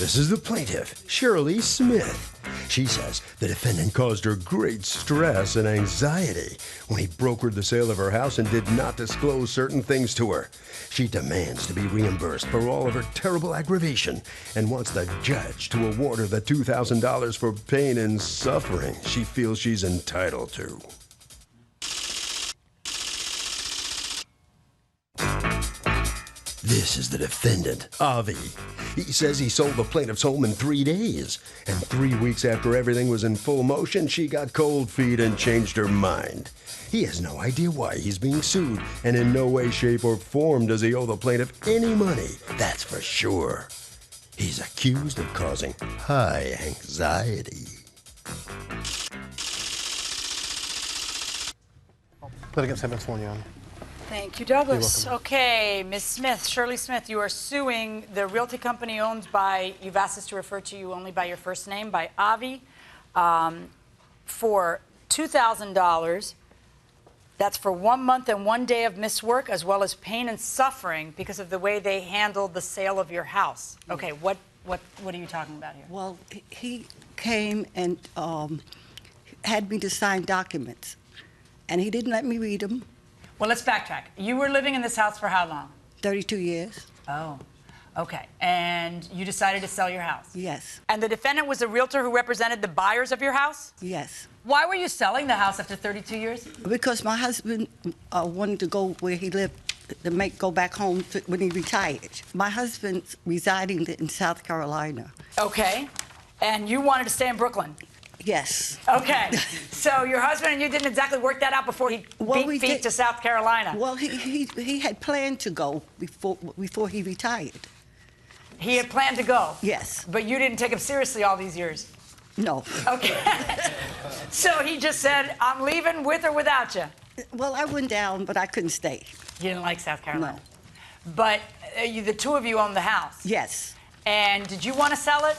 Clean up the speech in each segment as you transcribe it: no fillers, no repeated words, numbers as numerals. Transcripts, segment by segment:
This is the plaintiff, Shirley Smith. She says the defendant caused her great stress and anxiety when he brokered the sale of her house and did not disclose certain things to her. She demands to be reimbursed for all of her terrible aggravation and wants the judge to award her the $2,000 for pain and suffering she feels she's entitled to. This is the defendant, Avi. He says he sold the plaintiff's home in 3 days. And 3 weeks after everything was in full motion, she got cold feet and changed her mind. He has no idea why he's being sued, and in no way, shape, or form does he owe the plaintiff any money. That's for sure. He's accused of causing high anxiety. Litigant has been sworn in. Thank you, Douglas. Okay, Ms. Smith, Shirley Smith, you are suing the realty company owned by, you've asked us to refer to you only by your first name, by Avi, for $2,000. That's for 1 month and 1 day of missed work, as well as pain and suffering because of the way they handled the sale of your house. Okay, what are you talking about here? Well, he came and had me to sign documents, and he didn't let me read them. Well, let's backtrack. You were living in this house for how long? 32 years. Oh, okay. And you decided to sell your house? Yes. And the defendant was a realtor who represented the buyers of your house? Yes. Why were you selling the house after 32 years? Because my husband wanted to go where he lived, to go back home when he retired. My husband's residing in South Carolina. Okay. And you wanted to stay in Brooklyn? Yes. Okay. So your husband and you didn't exactly work that out before he beat feet to South Carolina? Well, he had planned to go before he retired. He had planned to go? Yes. But you didn't take him seriously all these years? No. Okay. So he just said, I'm leaving with or without you? Well, I went down, but I couldn't stay. You didn't like South Carolina? No. But the two of you own the house? Yes. And did you want to sell it?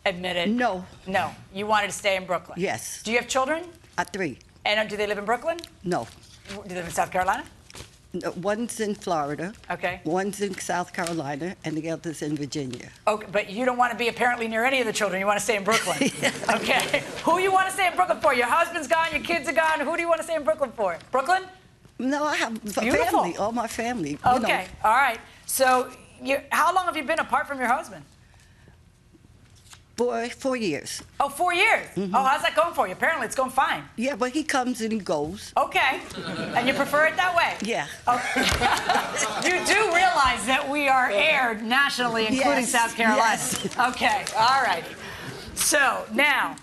Admit it. No. No. You wanted to stay in Brooklyn? Yes. Do you have children? 3. And do they live in Brooklyn? No. Do they live in South Carolina? No, one's in Florida. Okay. One's in South Carolina, and the other's in Virginia. Okay, but you don't want to be apparently near any of the children. You want to stay in Brooklyn. Okay. Who you want to stay in Brooklyn for? Your husband's gone, your kids are gone. Who do you want to stay in Brooklyn for? Brooklyn? No, I have family, all my family. Okay, all right. So how long have you been apart from your husband? For 4 years. Oh, 4 years? Mm-hmm. Oh, how's that going for you? Apparently it's going fine. Yeah, but he comes and he goes. Okay. And you prefer it that way? Yeah. Okay. You do realize that we are aired nationally, including South Carolina. Yes. Okay, all right. So now,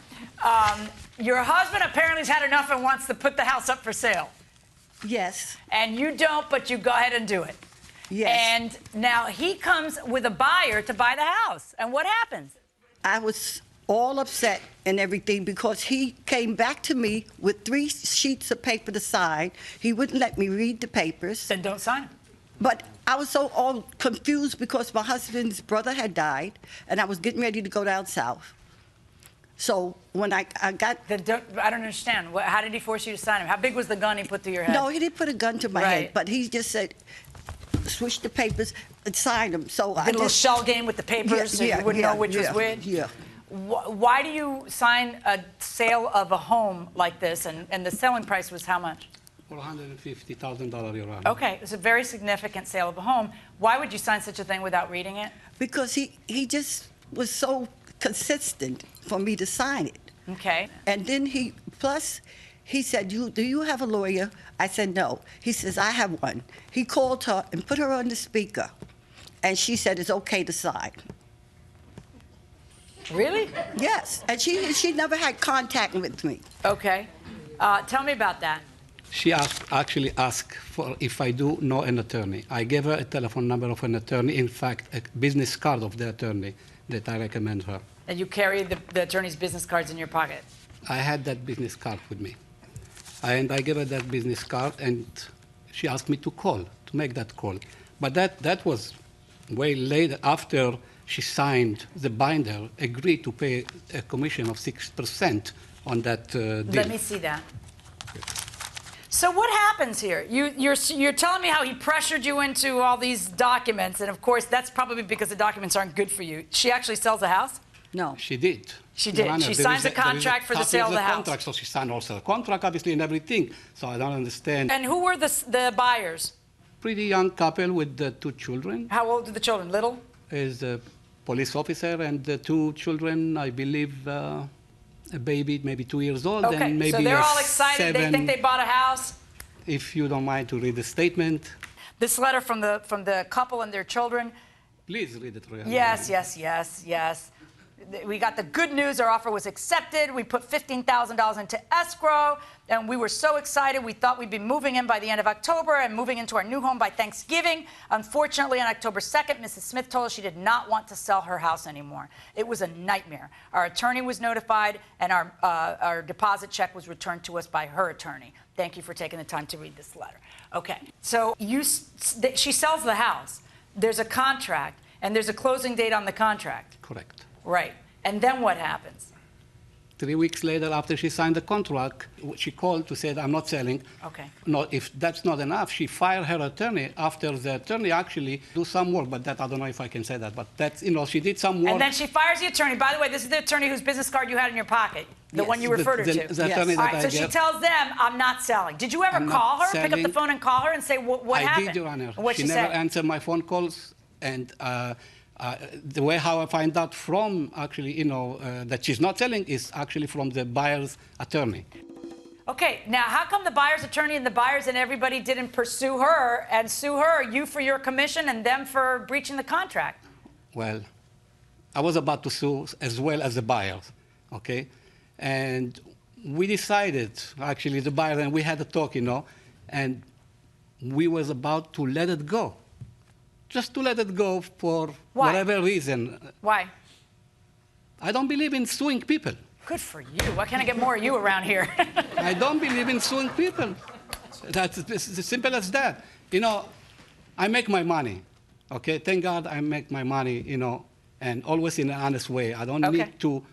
your husband apparently has had enough and wants to put the house up for sale. Yes. And you don't, but you go ahead and do it. Yes. And now he comes with a buyer to buy the house. And what happens? I was all upset and everything because he came back to me with 3 sheets of paper to sign. He wouldn't let me read the papers. Then don't sign them. But I was so all confused because my husband's brother had died, and I was getting ready to go down south. So when I got... I don't understand. How did he force you to sign him? How big was the gun he put to your head? No, he didn't put a gun to my head, but he just said, switch the papers and sign them. So I did a little shell game with the papers so you wouldn't know which was which? Yeah. Why do you sign a sale of a home like this, and the selling price was how much? $450,000, Your Honor. Okay, it's a very significant sale of a home. Why would you sign such a thing without reading it? Because he just was so consistent for me to sign it. Okay. And then he said, do you have a lawyer? I said, no. He says, I have one. He called her and put her on the speaker, and she said it's okay to sign. Really? Yes, and she never had contact with me. Okay. Tell me about that. She actually asked for if I do know an attorney. I gave her a telephone number of an attorney, in fact, a business card of the attorney that I recommend her. And you carry the attorney's business cards in your pocket? I had that business card with me. And I gave her that business card, and she asked me to make that call. But that was way later, after she signed the binder, agreed to pay a commission of 6% on that deal. Let me see that. So what happens here? You're telling me how he pressured you into all these documents, and of course that's probably because the documents aren't good for you. She actually sells the house? No. She did. She did. Your Honor, She there signs is a contract for the copy sale of the house. contract, so she signed also a contract, obviously, and everything. So I don't understand. And who were the buyers? Pretty young couple with 2 children. How old are the children? Little? Is a police officer, and the 2 children, I believe, a baby, maybe 2 years old, Okay, and maybe so they're all excited. They think they bought a house. If you don't mind to read the statement. This letter from the couple and their children. Please read it, Roy. Yes. We got the good news. Our offer was accepted. We put $15,000 into escrow, and we were so excited. We thought we'd be moving in by the end of October and moving into our new home by Thanksgiving. Unfortunately, on October 2nd, Mrs. Smith told us she did not want to sell her house anymore. It was a nightmare. Our attorney was notified, and our deposit check was returned to us by her attorney. Thank you for taking the time to read this letter. Okay, so she sells the house. There's a contract, and there's a closing date on the contract. Correct. Right. And then what happens? 3 weeks later, after she signed the contract, she called to say, I'm not selling. Okay. No, if that's not enough, she fired her attorney after the attorney actually do some work, but that, I don't know if I can say that, but that's, she did some work. And then she fires the attorney. By the way, this is the attorney whose business card you had in your pocket, the Yes. one you referred her to. The attorney All that right, so she tells them, I'm not selling. Did you ever I'm call not her, pick up the selling. phone and call her and say, what happened? I did, Your Honor. What'd She she never say? answered my phone calls, and the way how I find out from actually, that she's not selling is actually from the buyer's attorney. Okay, now how come the buyer's attorney and the buyers and everybody didn't pursue her and sue her, you for your commission and them for breaching the contract? Well, I was about to sue as well as the buyers, okay? And we decided, actually, the buyer and we had a talk, and we was about to let it go. Just to let it go for whatever reason. Why? I don't believe in suing people. Good for you. Why can't I get more of you around here? I don't believe in suing people. That's as simple as that. I make my money, okay? Thank God I make my money, and always in an honest way. I don't need to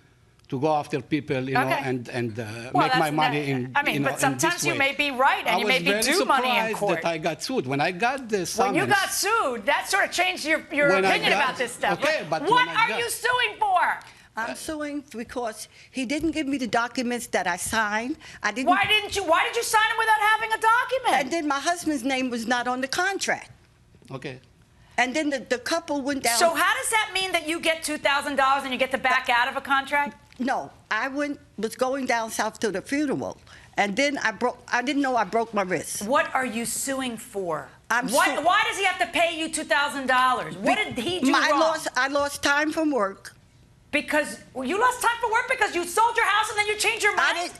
go after people, and make my money in. I mean, but sometimes you may be right, and you may be due money in court. I was very surprised that I got sued. When I got the summons. When you got sued, that sort of changed your opinion about this stuff. Okay, but what are you suing for? I'm suing because he didn't give me the documents that I signed. Why did you sign them without having a document? And then my husband's name was not on the contract. Okay. And then the couple went down. So how does that mean that you get $2,000 and you get to back out of a contract? No, I was going down south to the funeral, and then I didn't know I broke my wrist. What are you suing for? Why does he have to pay you $2,000? What did he do wrong? I lost time from work. Because you lost time for work because you sold your house and then you changed your mind?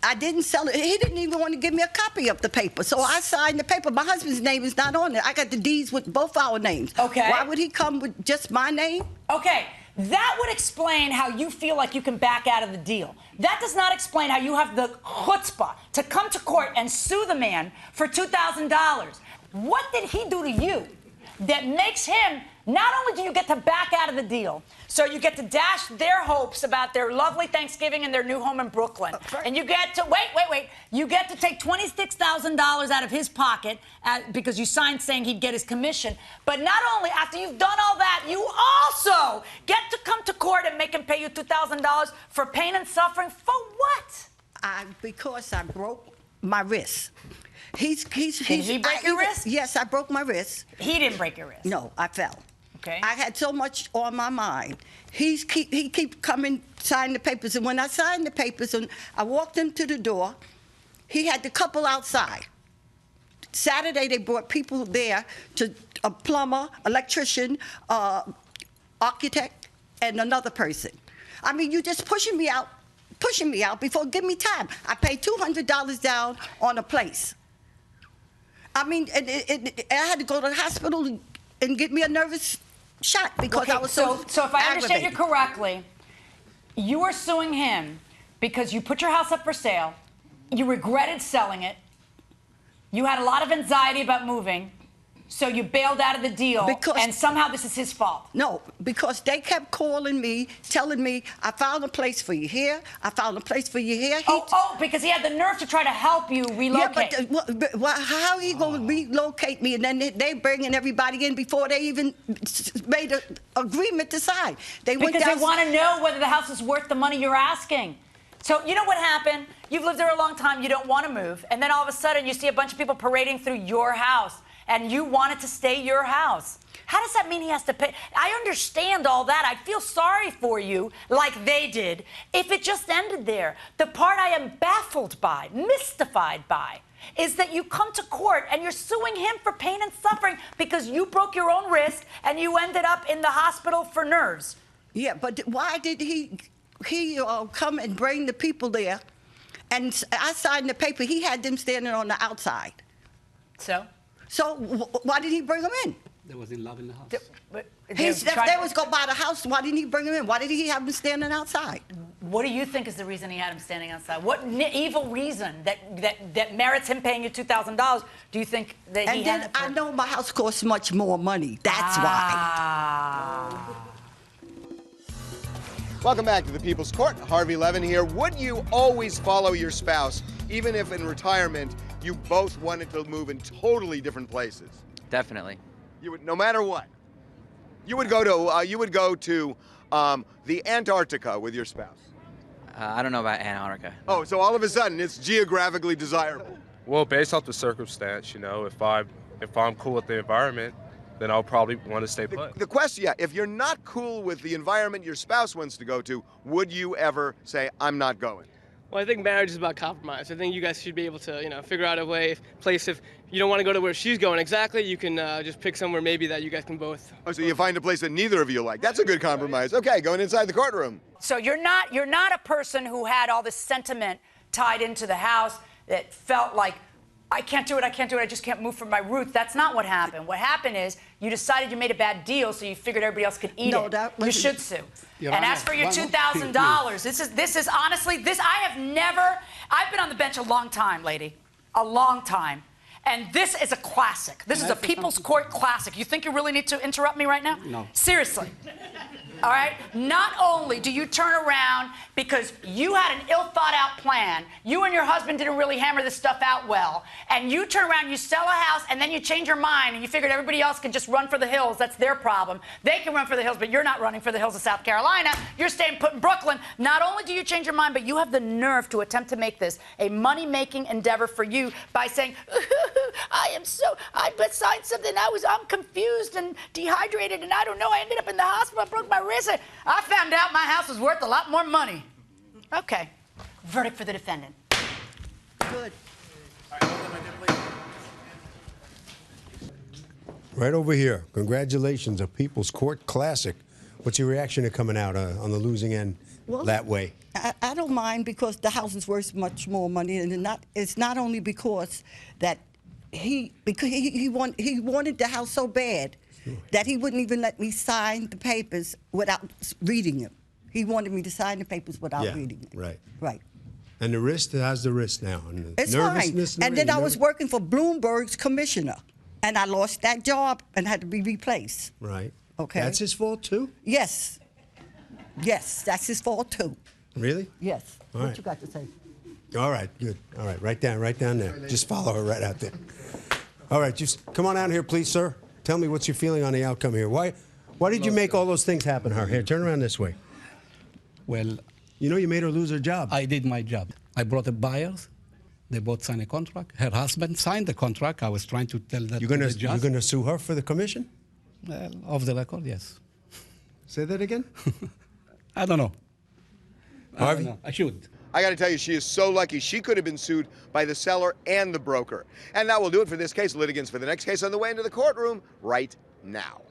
I didn't sell it. He didn't even want to give me a copy of the paper. So I signed the paper. My husband's name is not on it. I got the deeds with both our names. Okay. Why would he come with just my name? Okay. That would explain how you feel like you can back out of the deal. That does not explain how you have the chutzpah to come to court and sue the man for $2,000. What did he do to you that makes him, not only do you get to back out of the deal, so you get to dash their hopes about their lovely Thanksgiving and their new home in Brooklyn, and you get to, wait, you get to take $26,000 out of his pocket because you signed saying he'd get his commission, but not only after you've done all that, you also get to come to court and make him pay you $2,000 for pain and suffering. For what? Because I broke my wrist. Did he break your wrist? Yes, I broke my wrist. He didn't break your wrist? No, I fell. Okay. I had so much on my mind. He keep coming, signing the papers. And when I signed the papers and I walked him to the door, he had the couple outside. Saturday, they brought people there, a plumber, electrician, architect, and another person. I mean, you just pushing me out before give me time. I paid $200 down on a place. I mean, I had to go to the hospital and get me a nervous shot because I was so if I understand you aggravated. correctly, you are suing him because you put your house up for sale, you regretted selling it, you had a lot of anxiety about moving, So you bailed out of the deal, and somehow this is his fault. No, because they kept calling me, telling me, I found a place for you here, I found a place for you here. Because he had the nerve to try to help you relocate. Yeah, but how he going to relocate me, and then they bringing everybody in before they even made an agreement to sign. Because they want to know whether the house is worth the money you're asking. So you know what happened? You've lived there a long time, you don't want to move, and then all of a sudden you see a bunch of people parading through your house, and you want it to stay your house. How does that mean he has to pay? I understand all that. I feel sorry for you, like they did, if it just ended there. The part I am baffled by, mystified by, is that you come to court and you're suing him for pain and suffering because you broke your own wrist and you ended up in the hospital for nerves. Yeah, but why did he come and bring the people there? And I signed the paper. He had them standing on the outside. So why did he bring them in? They was in love in the house. They was going to buy the house. Why didn't he bring them in? Why did he have them standing outside? What do you think is the reason he had him standing outside? What evil reason that merits him paying you $2,000 do you think that he had? And then I know my house costs much more money. That's why. Welcome back to the People's Court. Harvey Levin here. Would you always follow your spouse, even if in retirement you both wanted to move in totally different places? Definitely. You would, no matter what. You would go to the Antarctica with your spouse. I don't know about Antarctica. Oh, so all of a sudden it's geographically desirable. Well, based off the circumstance, you know, if I'm cool with the environment, then I'll probably want to stay put. The question, yeah, if you're not cool with the environment your spouse wants to go to, would you ever say, I'm not going? Well, I think marriage is about compromise. I think you guys should be able to, figure out a place. If you don't want to go to where she's going exactly, you can just pick somewhere maybe that you guys can both. Oh, so you find a place that neither of you like. That's a good compromise. Okay, going inside the courtroom. So you're not a person who had all this sentiment tied into the house that felt like, I can't do it, I just can't move from my roots. That's not what happened. What happened is you decided you made a bad deal, so you figured everybody else could eat it. You should sue. And as for your $2,000, this is honestly, I've been on the bench a long time, lady, a long time. And this is a classic. This is a People's Court classic. You think you really need to interrupt me right now? No. Seriously. All right? Not only do you turn around because you had an ill-thought-out plan, you and your husband didn't really hammer this stuff out well, and you turn around, you sell a house, and then you change your mind, and you figured everybody else can just run for the hills. That's their problem. They can run for the hills, but you're not running for the hills of South Carolina. You're staying put in Brooklyn. Not only do you change your mind, but you have the nerve to attempt to make this a money-making endeavor for you by saying, I signed something, I'm confused and dehydrated, and I don't know, I ended up in the hospital, I broke my wrist. I found out my house was worth a lot more money. Okay. Verdict for the defendant. Good. Right over here. Congratulations, a People's Court classic. What's your reaction to coming out on the losing end that way? I don't mind because the house is worth much more money, and it's not only because that he wanted the house so bad that he wouldn't even let me sign the papers without reading them. He wanted me to sign the papers without reading them. Right. Right. And the wrist, how's the wrist now? It's fine. And then I was working for Bloomberg's commissioner, and I lost that job and had to be replaced. Right. Okay. That's his fault, too? Yes. Yes, that's his fault, too. Really? Yes. All What right. you got to say? All right, good. All right, right down there. Just follow her right out there. All right, just come on out here, please, sir. Tell me what's your feeling on the outcome here. Why did you make all those things happen, her? Here, turn around this way. Well, you know you made her lose her job. I did my job. I brought the buyers. They both signed a contract. Her husband signed the contract. I was trying to tell that You're to the judge. You're going to sue her for the commission? Well, off the record, yes. Say that again? I don't know. Harvey? I should. I got to tell you, she is so lucky. She could have been sued by the seller and the broker. And that will do it for this case. Litigants for the next case on the way into the courtroom right now.